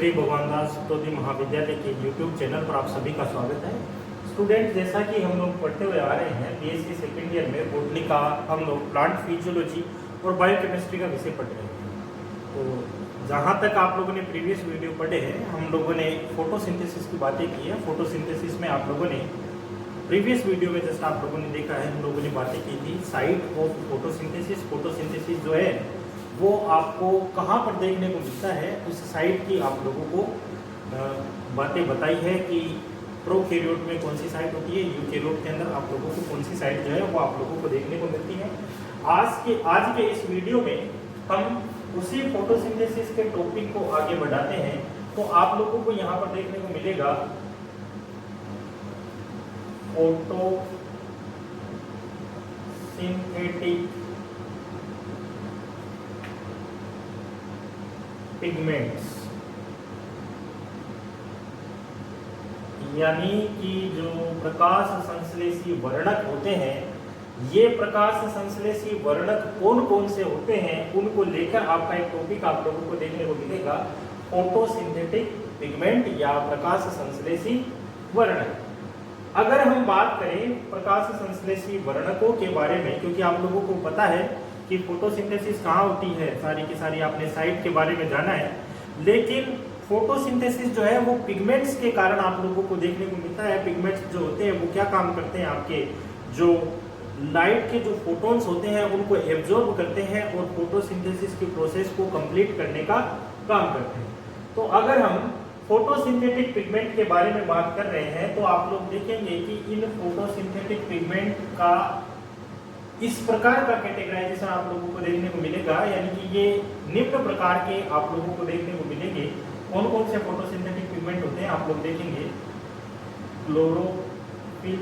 श्री भगवान दास सुतोदी महाविद्यालय के YouTube चैनल पर आप सभी का स्वागत है। स्टूडेंट, जैसा कि हम लोग पढ़ते हुए आ रहे हैं बीएससी सेकेंड ईयर में बोटनी का हम लोग प्लांट फिजियोलॉजी और बायोकेमिस्ट्री का विषय पढ़ रहे हैं। तो जहाँ तक आप लोगों ने प्रीवियस वीडियो पढ़े हैं, हम लोगों ने फोटोसिंथेसिस की बातें की है। फोटोसिंथेसिस में आप लोगों ने प्रीवियस वीडियो में जैसा आप लोगों ने देखा है, हम लोगों ने बातें की थी साइट ऑफ फोटोसिंथेसिस। फोटोसिंथेसिस जो है वो आपको कहाँ पर देखने को मिलता है, उस साइट की आप लोगों को बातें बताई है कि प्रोकैरियोट में कौन सी साइट होती है, यूकैरियोट के अंदर आप लोगों को कौन सी साइट जो है वो आप लोगों को देखने को मिलती है। आज के इस वीडियो में हम उसी फोटोसिंथेसिस के टॉपिक को आगे बढ़ाते हैं। तो आप लोगों को यहाँ पर देखने को मिलेगा फोटोसिंथेटिक पिगमेंट्स, यानी कि जो प्रकाश संश्लेषी वर्णक होते हैं, ये प्रकाश संश्लेषी वर्णक कौन कौन से होते हैं उनको लेकर आपका एक टॉपिक आप लोगों को देखने को मिलेगा, फोटोसिंथेटिक पिगमेंट या प्रकाश संश्लेषी वर्णक। अगर हम बात करें प्रकाश संश्लेषी वर्णकों के बारे में, क्योंकि आप लोगों को पता है कि फोटोसिंथेसिस कहाँ होती है, सारी की सारी आपने साइट के बारे में जाना है, लेकिन फोटोसिंथेसिस जो है वो पिगमेंट्स के कारण आप लोगों को देखने को मिलता है। पिगमेंट्स जो होते हैं वो क्या काम करते हैं, आपके जो लाइट के जो फोटोन्स होते हैं उनको एब्जॉर्ब करते हैं और फोटोसिंथेसिस की प्रोसेस को कंप्लीट करने का काम करते हैं। तो अगर हम फोटोसिंथेटिक पिगमेंट के बारे में बात कर रहे हैं तो आप लोग देखेंगे कि इन फोटोसिंथेटिक पिगमेंट का इस प्रकार का कैटेगराइजेशन आप लोगों को देखने को मिलेगा, यानी कि ये निम्न प्रकार के आप लोगों को देखने को मिलेंगे। कौन कौन से फोटोसिंथेटिक पिगमेंट होते हैं आप लोग देखेंगे, क्लोरोफिल,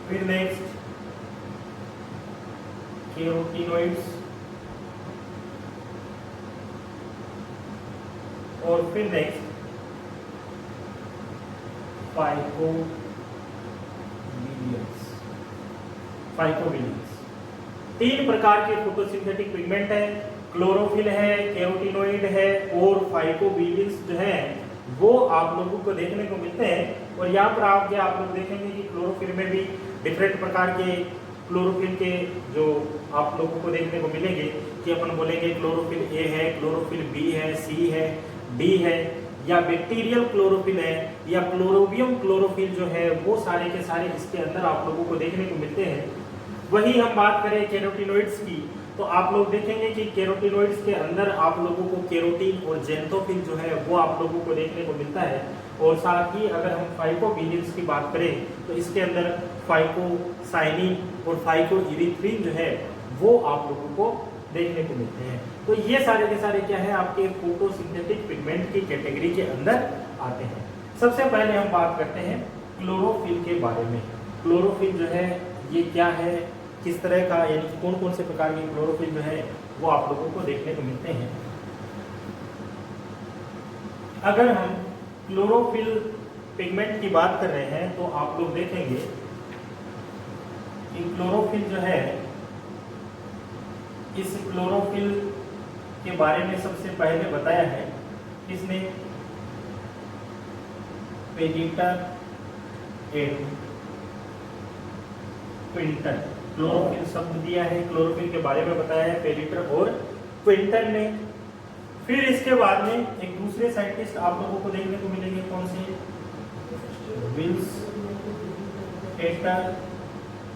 फिर नेक्स्ट कैरोटीनॉइड्स, और फिर नेक्स्ट फाइकोबिलियंस। तीन प्रकार के फोटोसिंथेटिक पिगमेंट है, क्लोरोफिल है, कैरोटीनॉइड है और फाइकोबिलियंस जो है वो आप लोगों को देखने को मिलते हैं। और यहाँ पर आप लोग देखेंगे कि क्लोरोफिल में भी डिफरेंट प्रकार के क्लोरोफिल के जो आप लोगों को देखने को मिलेंगे कि अपन बोलेंगे क्लोरोफिल ए है, क्लोरोफिल बी है, सी है, डी है, या बैक्टीरियल क्लोरोफिल है, या क्लोरोबियम क्लोरोफिल जो है वो सारे के सारे इसके अंदर आप लोगों को देखने को मिलते हैं। वही हम बात करें कैरोटीनॉइड्स की, तो आप लोग देखेंगे कि कैरोटीनॉइड्स के अंदर आप लोगों को कैरोटीन और जेंथोफिल जो है वो आप लोगों को देखने को मिलता है। और साथ ही अगर हम फाइकोबिलियंस की बात करें तो इसके अंदर फाइकोसाइनिन और फाइकोइरिथ्रिन जो है वो आप लोगों को देखने को मिलते हैं। तो ये सारे के सारे क्या है, आपके फोटोसिंथेटिक पिगमेंट की कैटेगरी के अंदर आते हैं। सबसे पहले हम बात करते हैं क्लोरोफिल के बारे में। क्लोरोफिल जो है ये क्या है, किस तरह का, यानी कौन कौन से प्रकार के क्लोरोफिल जो है वो आप लोगों को देखने को मिलते हैं। अगर हम क्लोरोफिल पिगमेंट की बात कर रहे हैं तो आप लोग देखेंगे कि क्लोरोफिल जो है, इस क्लोरोफिल के बारे में सबसे पहले बताया है किसने, पेलिटर एंड क्विंटन। क्लोरोफिल शब्द दिया है, क्लोरोफिल के बारे में बताया है पेलिटर और क्विंटन ने। फिर इसके बाद में एक दूसरे साइंटिस्ट आप लोगों को देखने को मिलेंगे, कौन से, विल्स टेटर।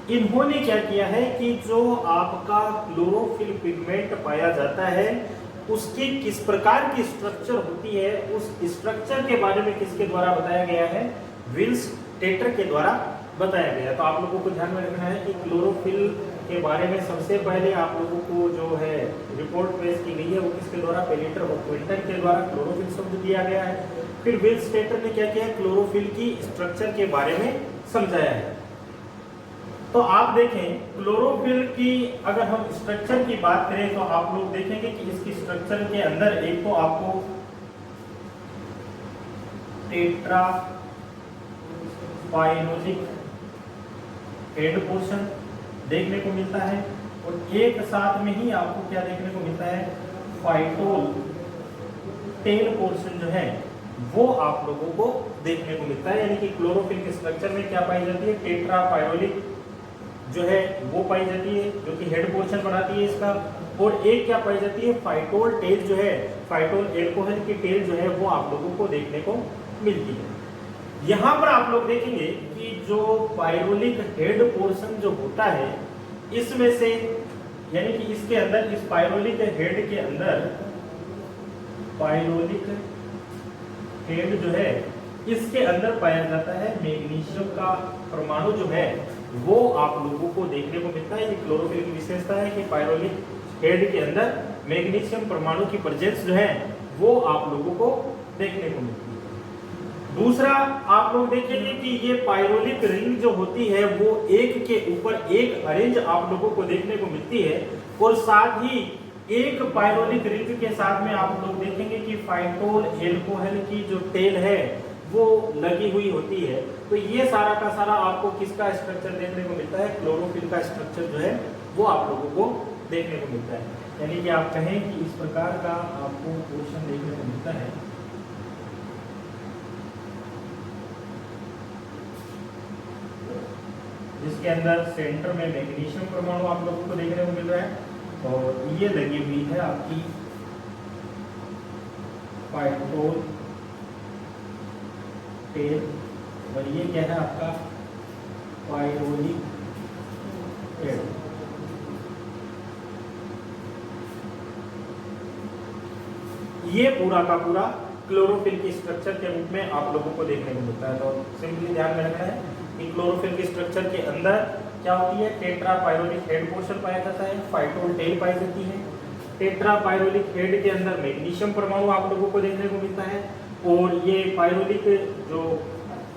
इन्होंने क्या किया है कि जो आपका क्लोरोफिल पिगमेंट पाया जाता है उसकी किस प्रकार की स्ट्रक्चर होती है, उस स्ट्रक्चर के बारे में किसके द्वारा बताया गया है, विल्स टेटर के द्वारा बताया गया। तो आप लोगों को ध्यान में रखना है कि क्लोरोफिल के बारे में सबसे पहले आप लोगों को जो है रिपोर्ट पेश की गई है वो किसके द्वारा, पेलिटर और क्विंटन के द्वारा क्लोरोफिल शब्द दिया गया है। फिर विल्स टेटर ने क्या किया, क्लोरोफिल की स्ट्रक्चर के बारे में समझाया है। तो आप देखें क्लोरोफिल की अगर हम स्ट्रक्चर की बात करें तो आप लोग देखेंगे कि इसकी स्ट्रक्चर के अंदर एक तो आपको टेट्रा पाइनोजिक हेड पोर्शन देखने को मिलता है और एक साथ में ही आपको क्या देखने को मिलता है, फाइटोल टेल पोर्शन जो है वो आप लोगों को देखने को मिलता है। यानी कि क्लोरोफिल के स्ट्रक्चर में क्या पाई जाती है, टेट्रा पायरोलिक जो है वो पाई जाती है, जो कि हेड पोर्शन बनाती है इसका। और एक क्या पाई जाती है, फाइटोल टेल जो है, फाइटोल एल्कोहल की टेल जो है वो आप लोगों को देखने को मिलती है। यहाँ पर आप लोग देखेंगे कि जो पायरोलिक हेड पोर्शन जो होता है इसमें से, यानी कि इसके अंदर, इस पायरोलिक हेड के अंदर, पायरोलिक हेड जो है इसके अंदर पाया जाता है मैग्नीशियम का परमाणु जो है वो आप लोगों को देखने को मिलता है। ये क्लोरोफिल की विशेषता है कि पायरोलिक हेड के अंदर मैग्नीशियम परमाणु की प्रेजेंस जो है वो आप लोगों को देखने को मिलती है। दूसरा आप लोग देखेंगे कि ये पायरोलिक रिंग जो होती है वो एक के ऊपर एक अरेंज आप लोगों को देखने को मिलती है। और साथ ही एक पायरोलिक रिंग के साथ में आप लोग देखेंगे कि फाइटोल एल्कोहल की जो टेल है वो लगी हुई होती है। तो ये सारा का सारा आपको किसका स्ट्रक्चर देखने को मिलता है, क्लोरोफिल का स्ट्रक्चर जो है वो आप लोगों को देखने को मिलता है। यानी कि आप कहें कि इस प्रकार का आपको पोर्शन देखने को मिलता है। जिसके अंदर सेंटर में मैग्नीशियम परमाणु आप लोगों को देखने को मिल रहा है और ये लगी हुई है आपकी फाइटोल टेल, और ये क्या है आपका पायरोलिक हेड। ये पूरा का पूरा क्लोरोफिल के स्ट्रक्चर के रूप में आप लोगों को देखने को मिलता है। तो सिंपली ध्यान में रखना है कि क्लोरोफिल के स्ट्रक्चर के अंदर क्या होती है, टेट्रा पायरोलिक हेड पोर्शन पाया जाता है, फाइटोल टेल पाई जाती है। टेट्रा पायरोलिक हेड के अंदर मैग्नीशियम परमाणु आप लोगों को देखने को मिलता है। और ये पायरोलिक जो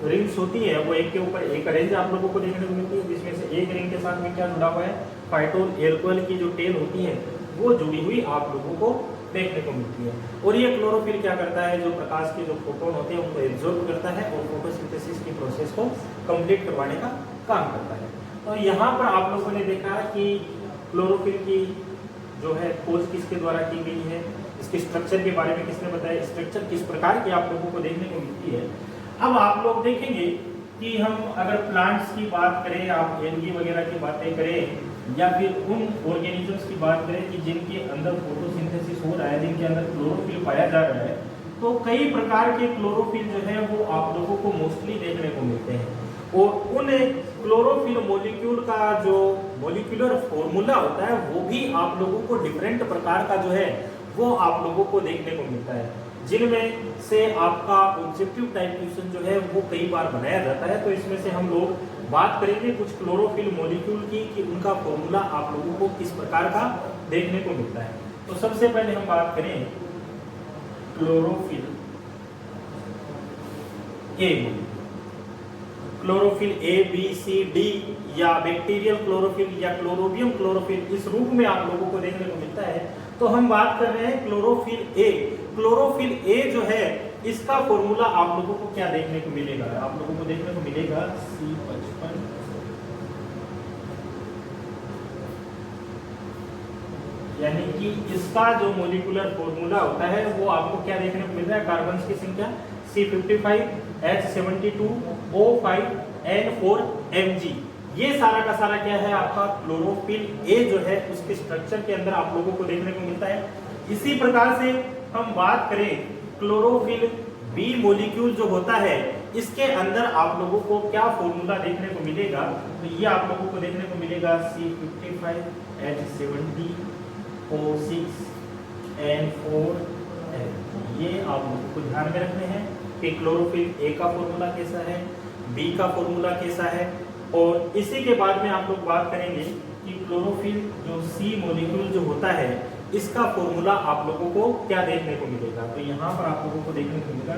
रिंग्स होती है वो एक के ऊपर एक अरेंज आप लोगों को देखने को मिलती है, जिसमें से एक रिंग के साथ में क्या जुड़ा हुआ है, फाइटोल एल्कोहल की जो टेल होती है वो जुड़ी हुई आप लोगों को देखने को मिलती है। और ये क्लोरोफिल क्या करता है, जो प्रकाश के जो फोटोन होते हैं उनको एब्जॉर्ब करता है और फोटोसिंथेसिस की प्रोसेस को कंप्लीट करवाने का काम करता है। तो यहाँ पर आप लोगों ने देखा कि क्लोरोफिल की जो है खोज किसके द्वारा की गई है, इसके स्ट्रक्चर के बारे में किसने बताया, स्ट्रक्चर किस प्रकार की आप लोगों को देखने को मिलती है। अब आप लोग देखेंगे कि हम अगर प्लांट्स की बात करें, आप एल्गी वगैरह की बातें करें, या फिर उन ऑर्गेनिजम्स की बात करें कि जिनके अंदर फोटोसिंथेसिस हो रहा है, जिनके अंदर क्लोरोफिल पाया जा रहा है, तो कई प्रकार के क्लोरोफिल जो है वो आप लोगों को मोस्टली देखने को मिलते हैं। और उन क्लोरोफिल मॉलिक्यूल का जो मॉलिक्यूलर फॉर्मूला होता है वो भी आप लोगों को डिफरेंट प्रकार का जो है वो आप लोगों को देखने को मिलता है, जिनमें से आपका ऑब्जेक्टिव टाइप क्वेश्चन जो है वो कई बार बनाया जाता है। तो इसमें से हम लोग बात करेंगे कुछ क्लोरोफिल मॉलिक्यूल की कि उनका फॉर्मूला आप लोगों को किस प्रकार का देखने को मिलता है। तो सबसे पहले हम बात करें chlorophyll A, chlorophyll A B C D, या बैक्टीरियल क्लोरोफिल या क्लोरोबियम क्लोरोफिल, इस रूप में आप लोगों को देखने को मिलता है। तो हम बात कर रहे हैं क्लोरोफिल ए। क्लोरोफिल ए जो है इसका फॉर्मूला आप लोगों को क्या देखने को मिलेगा, आप लोगों को देखने को मिलेगा C55, यानी कि इसका जो मॉलिक्यूलर फॉर्मूला होता है वो आपको क्या देखने को मिल रहा है, कार्बन की संख्या C55 H72 O5 N4 Mg। ये सारा का सारा क्या है आपका क्लोरोफिल ए जो है उसके स्ट्रक्चर के अंदर आप लोगों को देखने को मिलता है। इसी प्रकार से हम बात करें क्लोरोफिल बी मॉलिक्यूल जो होता है, इसके अंदर आप लोगों को क्या फॉर्मूला देखने को मिलेगा, तो ये आप लोगों को देखने को मिलेगा C55 H70 O6 N4 Mg। ये आप लोगों को ध्यान में रखने हैं कि क्लोरोफिल ए का फॉर्मूला कैसा है, बी का फॉर्मूला कैसा है। और इसी के बाद में आप लोग बात करेंगे कि क्लोरोफिल जो सी मॉलिक्यूल जो होता है इसका फॉर्मूला आप लोगों को क्या देखने को मिलेगा। तो यहाँ पर आप लोगों को देखने को मिलेगा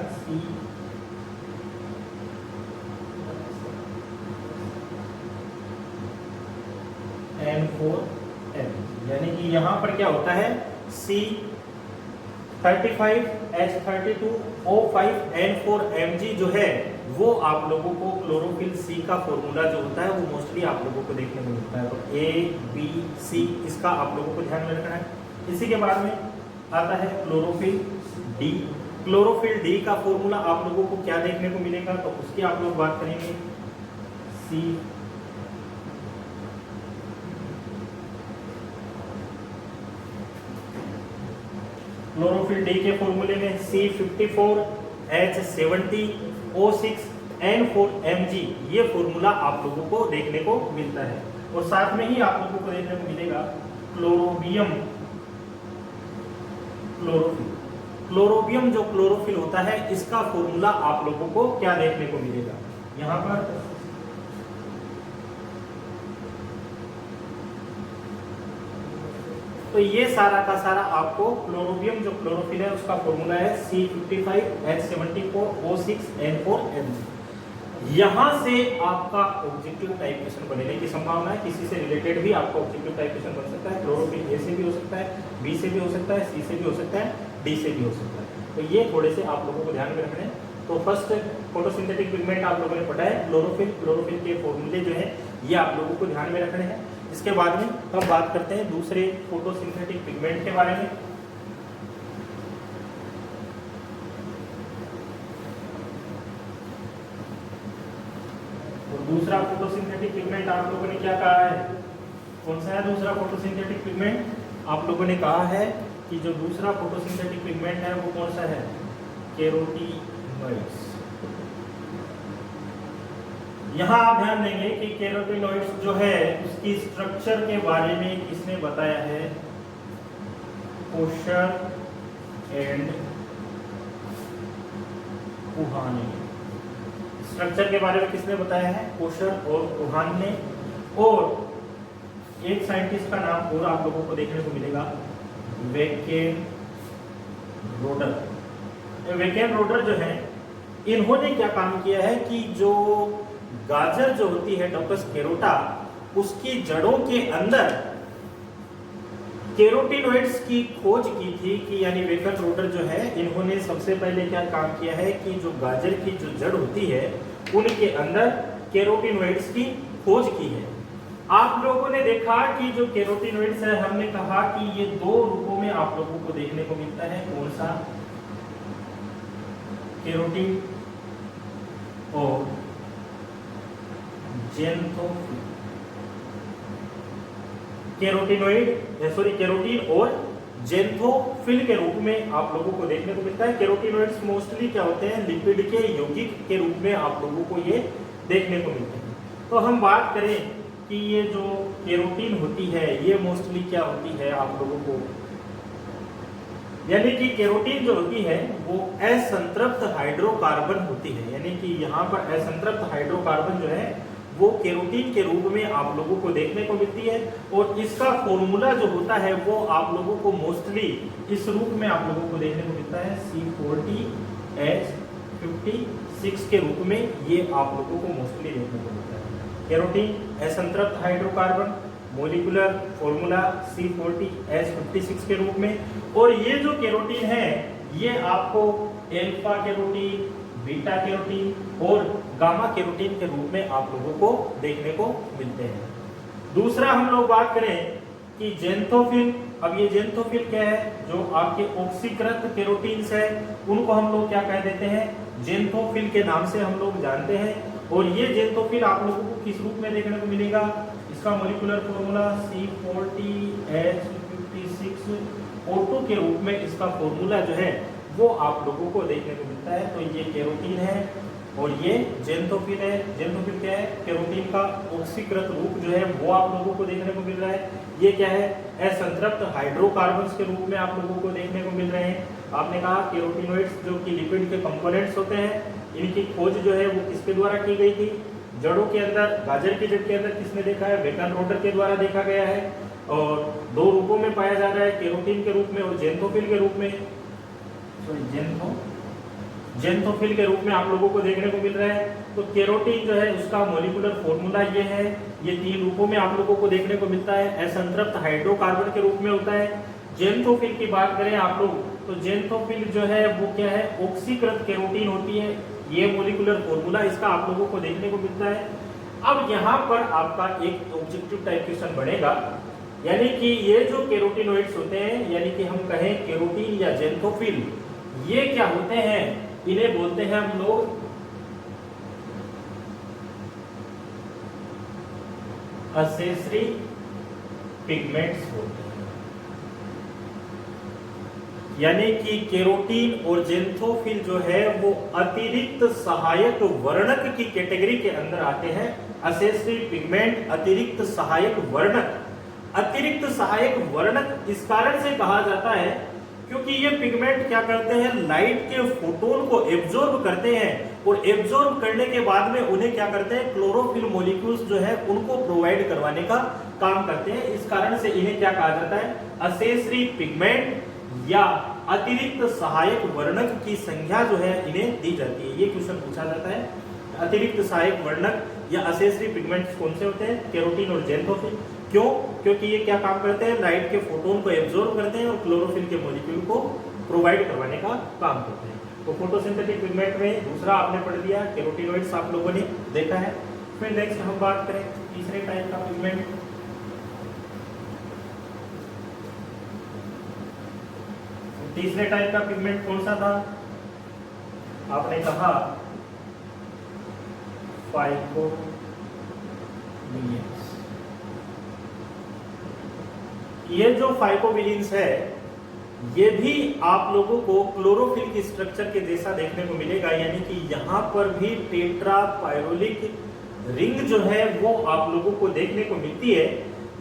CN4M, यानी कि यहाँ पर क्या होता है C35 H32 O5 N4 Mg जो है वो आप लोगों को क्लोरोफिल सी का फॉर्मूला जो होता है वो मोस्टली आप लोगों को देखने को मिलता है। तो ए बी सी इसका आप लोगों को ध्यान में रखना है। इसी के बाद में आता है क्लोरोफिल डी। क्लोरोफिल डी का फॉर्मूला आप लोगों को क्या देखने को मिलेगा, तो उसकी आप लोग बात करेंगे सी। क्लोरोफिल डी के फॉर्मूले में C54H70O6N4Mg ये फॉर्मूला आप लोगों को देखने को मिलता है। और साथ में ही आप लोगों को देखने को मिलेगा क्लोरोबियम क्लोरोफिल। क्लोरोबियम जो क्लोरोफिल होता है इसका फॉर्मूला आप लोगों को क्या देखने को मिलेगा, यहां पर तो ये सारा का सारा आपको क्लोरोबियम जो क्लोरोफिल है उसका फॉर्मूला है C55H74O6N4Mg। यहां से आपका ऑब्जेक्टिव टाइप क्वेश्चन बनने की संभावना है, किसी से रिलेटेड भी आपका ऑब्जेक्टिव टाइप क्वेश्चन बन सकता है। क्लोरोफिल ए से भी हो सकता है, बी से भी हो सकता है, सी से भी हो सकता है, डी से भी हो सकता है। तो ये थोड़े से आप लोगों को ध्यान में रखना है। तो फर्स्ट फोटोसिंथेटिक पिगमेंट आप लोगों ने पढ़ा है क्लोरोफिल। क्लोरोफिल के फॉर्मूले जो है ये आप लोगों को ध्यान में रखने हैं। इसके बाद में हम बात करते हैं दूसरे फोटोसिंथेटिक पिगमेंट के बारे में। दूसरा फोटोसिंथेटिक पिगमेंट आप लोगों ने क्या कहा है, कौन सा है दूसरा फोटोसिंथेटिक पिगमेंट? आप लोगों ने कहा है कि जो दूसरा फोटोसिंथेटिक पिगमेंट है वो कौन सा है, कैरोटीनॉइड्स। यहाँ आप ध्यान देंगे कि कैरोटीनॉइड्स जो है उसकी स्ट्रक्चर के बारे में किसने बताया है, कोशर एंड कुहान ने। स्ट्रक्चर के बारे में किसने बताया है, कोशर और कुहान ने। और एक साइंटिस्ट का नाम और आप लोगों को देखने को मिलेगा, वेकेन रोडर। वेकेन रोडर जो है इन्होंने क्या काम किया है कि जो गाजर जो होती है डॉकस कैरोटा उसकी जड़ों के अंदर कैरोटीनॉइड्स की खोज की थी कि यानी वेकेन रोडर जो है इन्होंने सबसे पहले क्या काम किया है कि जो गाजर की जो जड़ होती है उनके अंदर कैरोटीनॉइड्स की खोज की है। आप लोगों ने देखा कि जो कैरोटीनॉइड्स है हमने कहा कि ये दो रूपों में आप लोगों को देखने को मिलता है, कौन सा, कैरोटीन और जेंथोफिल। कैरोटीन और जेंथोफिल के रूप में आप लोगों को देखने को मिलता है। कैरोटीनॉइड्स मोस्टली क्या होते हैं, लिपिड के यौगिक के रूप में आप लोगों को ये देखने को मिलते हैं। तो हम बात करें कि ये जो कैरोटीन होती है ये मोस्टली क्या होती है आप लोगों को, यानी कि कैरोटीन जो होती है वो असंतृप्त हाइड्रोकार्बन होती है। यानी कि यहाँ पर असंतृप्त हाइड्रोकार्बन जो है वो कैरोटीन के रूप में आप लोगों को देखने को मिलती है। और इसका फॉर्मूला जो होता है वो आप लोगों को मोस्टली इस रूप में आप लोगों को देखने को मिलता है, C40H56 के रूप में ये आप लोगों को मोस्टली देखने को मिलता है। कैरोटीन असंतृप्त हाइड्रोकार्बन, मॉलिक्यूलर फॉर्मूला C40H56 के रूप में। और ये जो कैरोटीन है ये आपको अल्फा कैरोटीन, बीटा कैरोटीन और गामा कैरोटीन के रूप में आप लोगों को देखने को मिलते हैं। दूसरा हम लोग बात करें कि जेंथोफिल। अब ये जेंथोफिल क्या है, जो आपके ऑक्सीकृत कैरोटीन्स है उनको हम लोग क्या कह देते हैं, जेंथोफिल के नाम से हम लोग जानते हैं। और ये जेंथोफिल आप लोगों को किस रूप में देखने को मिलेगा, इसका मॉलिक्यूलर फॉर्मूला C40H56O2 के रूप में इसका फॉर्मूला जो है वो आप लोगों को देखने को मिलता है। तो ये कैरोटीन है और ये जेंथोफिल है। जेंथोफिल क्या है, कैरोटीन का ऑक्सीकृत रूप जो है वो आप लोगों को देखने को मिल रहा है। ये क्या है, असंतृप्त हाइड्रोकार्बन्स के रूप में आप लोगों को देखने को मिल रहे हैं। आपने कहा कैरोटीनॉइड्स जो कि लिपिड के कंपोनेंट्स होते हैं, इनकी खोज जो है वो किसके द्वारा की गई थी, जड़ों के अंदर, गाजर की जड़ के अंदर किसने देखा है, वेकेन रोडर के द्वारा देखा गया है। और दो रूपों में पाया जा रहा है, कैरोटीन के रूप में और जेंथोफिल के रूप में, जेंथोफिल के रूप में आप लोगों को देखने को मिल रहा है। तो कैरोटीन जो है उसका मॉलिक्यूलर फॉर्मूला ये है, ये तीन रूपों में आप लोगों को देखने को मिलता है। असंतृप्त हाइड्रोकार्बन के रूप में होता है। जेंथोफिल की बात करें आप लोग तो जेंथोफिल जो है वो क्या है, ऑक्सीकृत कैरोटीन होती है। ये मॉलिक्यूलर फॉर्मूला इसका आप लोगों को देखने को मिलता है। अब यहाँ पर आपका एक ऑब्जेक्टिव टाइप क्वेश्चन बनेगा, यानी कि ये जो कैरोटीनॉइड्स होते हैं, यानी कि हम कहें कैरोटीन या जेंथोफिल, ये क्या होते हैं, इन्हें बोलते हैं हम लोग असेसरी पिगमेंट्स होते हैं। यानी कि केरोटीन और जेंथोफिल जो है वो अतिरिक्त सहायक वर्णक की कैटेगरी के अंदर आते हैं। असेसरी पिगमेंट अतिरिक्त सहायक वर्णक। अतिरिक्त सहायक वर्णक इस कारण से कहा जाता है क्योंकि ये पिगमेंट क्या करते हैं, लाइट के फोटोन को एब्जॉर्ब करते हैं और एब्जॉर्ब करने के बाद में उन्हें क्या करते हैं, क्लोरोफिल मॉलिक्यूल्स जो है उनको प्रोवाइड करवाने का काम करते हैं। इस कारण से इन्हें क्या कहा जाता है, असेसरी पिगमेंट या अतिरिक्त सहायक वर्णक की संज्ञा जो है इन्हें दी जाती है। ये क्वेश्चन पूछा जाता है, अतिरिक्त सहायक वर्णक या असेसरी पिगमेंट्स कौन से होते हैं, केरोटीन और जेंथोफिल। क्यों? क्योंकि ये क्या काम करते हैं, लाइट के फोटोन को एब्जॉर्ब करते हैं और क्लोरोफिल के मॉलिक्यूल को प्रोवाइड करवाने का काम करते हैं। तो फोटोसिंथेटिक पिगमेंट में दूसरा आपने पढ़ लिया, कैरोटीनॉइड्स आप लोगों ने देखा है। फिर नेक्स्ट हम बात करें तीसरे टाइप का पिगमेंट। तीसरे टाइप का पिगमेंट कौन सा था, आपने कहा फाइकोबिलियंस। ये जो फाइकोबिलियंस है ये भी आप लोगों को क्लोरोफिल की स्ट्रक्चर के जैसा देखने को मिलेगा। यानी कि यहाँ पर भी टेट्रा पायरोलिक रिंग जो है वो आप लोगों को देखने को मिलती है,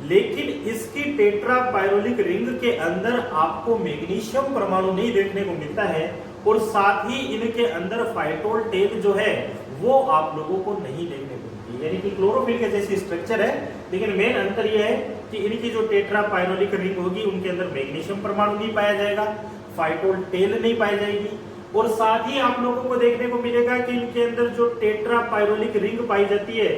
लेकिन इसकी टेट्रा पायरोलिक रिंग के अंदर आपको मैग्नीशियम परमाणु नहीं देखने को मिलता है और साथ ही इनके अंदर फाइटोल टेल जो है वो आप लोगों को नहीं देखने को मिलती है। यानी कि क्लोरोफिल के जैसी स्ट्रक्चर है, लेकिन मेन अंतर यह है कि इनकी जो टेट्रा पायरोलिक रिंग होगी उनके अंदर मैग्नीशियम परमाणु नहीं पाया जाएगा, फाइटोल टेल नहीं पाई जाएगी और साथ ही आप लोगों को देखने को मिलेगा कि इनके अंदर जो टेट्रा पायरोलिक रिंग पाई जाती है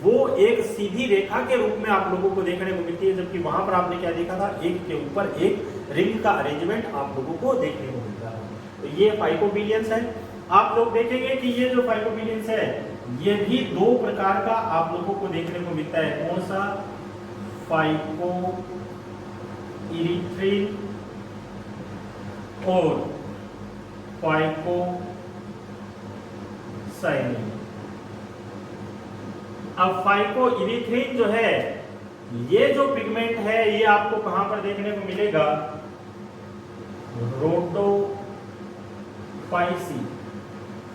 वो एक सीधी रेखा के रूप में आप लोगों को देखने को मिलती है, जबकि वहां पर आपने क्या देखा था, एक के ऊपर एक रिंग का अरेंजमेंट आप लोगों को देखने को मिलता है। तो ये फाइकोबिलियंस है। आप लोग देखेंगे कि ये जो फाइकोबिलियंस है ये भी दो प्रकार का आप लोगों को देखने को मिलता है। कौन सा, फाइको इरिथ्रिन और फाइको साइनिन। अब फाइको इरिथ्रिन जो है ये जो पिगमेंट है ये आपको कहां पर देखने को मिलेगा, रोटोफाइसी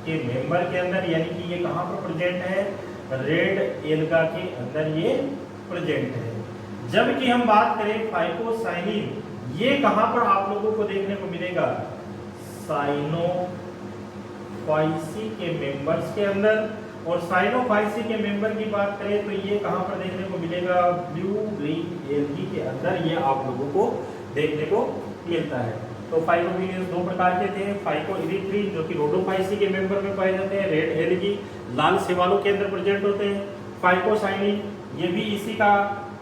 के मेंबर के अंदर। यानी कि ये कहां पर प्रेजेंट है, रेड एल्गा के अंदर ये प्रेजेंट है। जबकि हम बात करें फाइकोसाइनिन, ये कहां पर आप लोगों को देखने को मिलेगा, साइनोफाइसी के मेंबर्स के अंदर। और साइनोफाइसी के मेंबर की बात करें तो ये कहां पर देखने को मिलेगा, ब्लू ग्रीन एल्गी के अंदर ये आप लोगों को देखने को मिलता है। तो फाइकोबिलियंस दो प्रकार के थे, फाइको इरिथ्रिन जो कि रोडोफाइसी के मेंबर में पाए जाते हैं, रेड एल्गी लाल शैवालों के अंदर प्रेजेंट होते हैं। फाइकोसाइनिन ये भी इसी का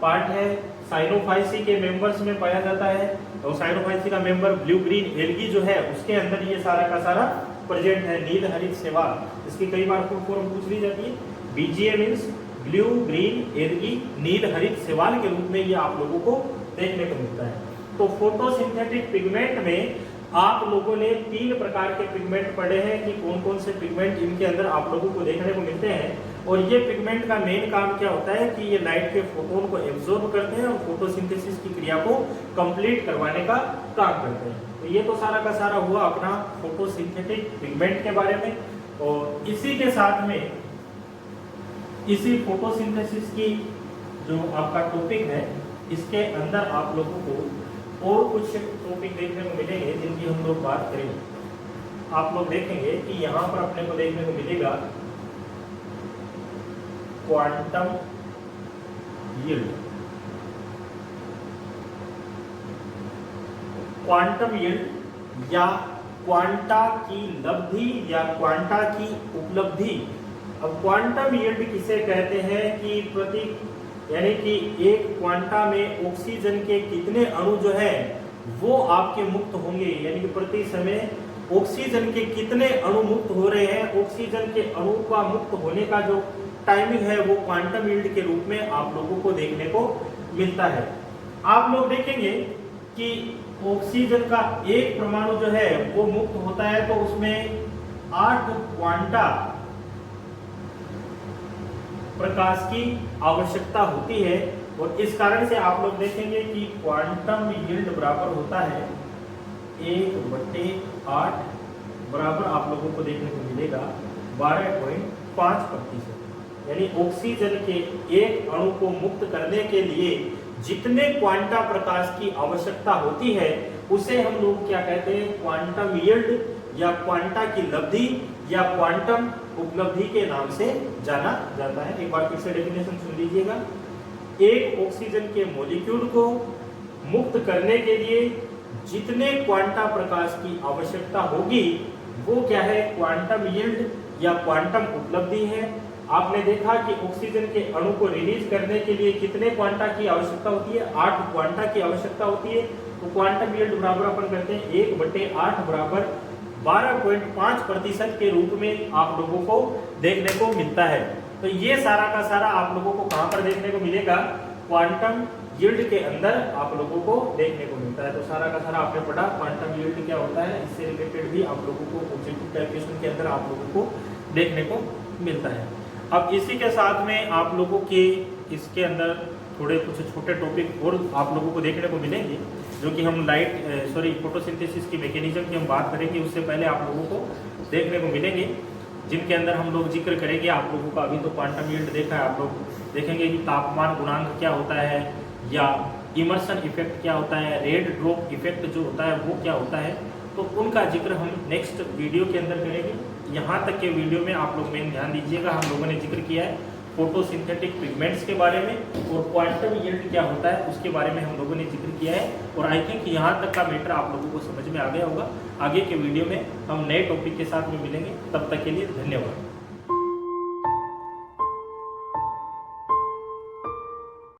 पार्ट है, साइनोफाइसी के मेंबर्स में पाया जाता है। और साइनोफाइसी का मेंबर ब्लू ग्रीन एल्गी जो है उसके अंदर ये सारा का सारा प्रेजेंट है। नील हरित शैवाल, इसकी कई बार फॉर्म पूछ ली जाती है। BGA means blue green algae, नील हरित शैवाल के रूप में ये आप लोगों को देखने को मिलता है। तो फोटोसिंथेटिक पिगमेंट में आप लोगों ने तीन प्रकार के पिगमेंट पढ़े हैं कि कौन कौन से पिगमेंट इनके अंदर आप लोगों को देखने को मिलते हैं। और ये पिगमेंट का मेन काम क्या होता है कि ये लाइट के फोटोन को एब्जॉर्ब करते हैं और फोटोसिंथेसिस की क्रिया को कंप्लीट करवाने का काम करते हैं। तो ये तो सारा का सारा हुआ अपना फोटोसिंथेटिक पिगमेंट के बारे में। और इसी के साथ में इसी फोटोसिंथेसिस की जो आपका टॉपिक है इसके अंदर आप लोगों को और कुछ टॉपिक देखने को मिलेंगे जिनकी हम लोग बात करेंगे। आप लोग देखेंगे कि यहाँ पर अपने को देखने को मिलेगा क्वांटम यील्ड। क्वांटम यील्ड या क्वांटा की लब्धि या क्वांटा की उपलब्धि। अब क्वांटम यील्ड किसे कहते हैं कि प्रति यानी कि एक क्वांटा में ऑक्सीजन के कितने अणु जो है वो आपके मुक्त होंगे, यानी कि प्रति समय ऑक्सीजन के कितने अणु मुक्त हो रहे हैं, ऑक्सीजन के अणु का मुक्त होने का जो टाइमिंग है वो क्वांटम यील्ड के रूप में आप लोगों को देखने को मिलता है। आप लोग देखेंगे कि ऑक्सीजन का एक परमाणु जो है वो मुक्त होता है तो उसमें 8 क्वांटा प्रकाश की आवश्यकता होती है। और इस कारण से आप लोग देखेंगे कि क्वांटम यील्ड बराबर होता है 1/8 बराबर आप लोगों को देखने को मिलेगा 12.5%। यानी ऑक्सीजन के एक अणु को मुक्त करने के लिए जितने क्वांटा प्रकाश की आवश्यकता होती है उसे हम लोग क्या कहते हैं, क्वांटम यील्ड या क्वांटा की लब्धि या क्वांटम उपलब्धि के नाम से जाना जाता है। एक बार फिर से डेफिनेशन सुन लीजिएगा। एक ऑक्सीजन के मॉलिक्यूल को मुक्त करने के लिए जितने क्वांटा प्रकाश की आवश्यकता होगी वो क्या है, क्वांटम यील्ड या क्वांटम उपलब्धि है। आपने देखा कि ऑक्सीजन के अणु को रिलीज करने के लिए कितने क्वांटा की आवश्यकता होती है, 8 क्वांटा की आवश्यकता होती है। तो क्वांटम यील्ड बराबर अपन करते हैं 1/8 बराबर 12.5% के रूप में आप लोगों को देखने को मिलता है। तो ये सारा का सारा आप लोगों को कहां पर देखने को मिलेगा, क्वांटम यील्ड के अंदर आप लोगों को देखने को मिलता है। तो सारा का सारा आपने पढ़ा क्वांटम यील्ड क्या होता है, इससे रिलेटेड भी आप लोगों को ऑब्जेक्टिव टाइप क्वेश्चन के अंदर आप लोगों को देखने को मिलता है। अब इसी के साथ में आप लोगों के इसके अंदर थोड़े कुछ छोटे टॉपिक और आप लोगों को देखने को मिलेंगे, जो कि हम फोटोसिंथेसिस की मैकेनिज्म की हम बात करेंगे उससे पहले आप लोगों को देखने को मिलेंगे, जिनके अंदर हम लोग जिक्र करेंगे आप लोगों का। अभी तो क्वांटम यील्ड देखा है, आप लोग देखेंगे कि तापमान गुणांक क्या होता है या इमर्सन इफेक्ट क्या होता है, रेड ड्रॉप इफेक्ट जो होता है वो क्या होता है, तो उनका जिक्र हम नेक्स्ट वीडियो के अंदर करेंगे। यहाँ तक के वीडियो में आप लोग मेन ध्यान दीजिएगा, हम लोगों ने जिक्र किया है फोटोसिंथेटिक पिगमेंट्स के बारे में और क्वांटम यील्ड क्या होता है उसके बारे में हम लोगों ने जिक्र किया है। और आई थिंक यहाँ तक का मैटर आप लोगों को समझ में आ गया होगा। आगे के वीडियो में हम नए टॉपिक के साथ में मिलेंगे, तब तक के लिए धन्यवाद।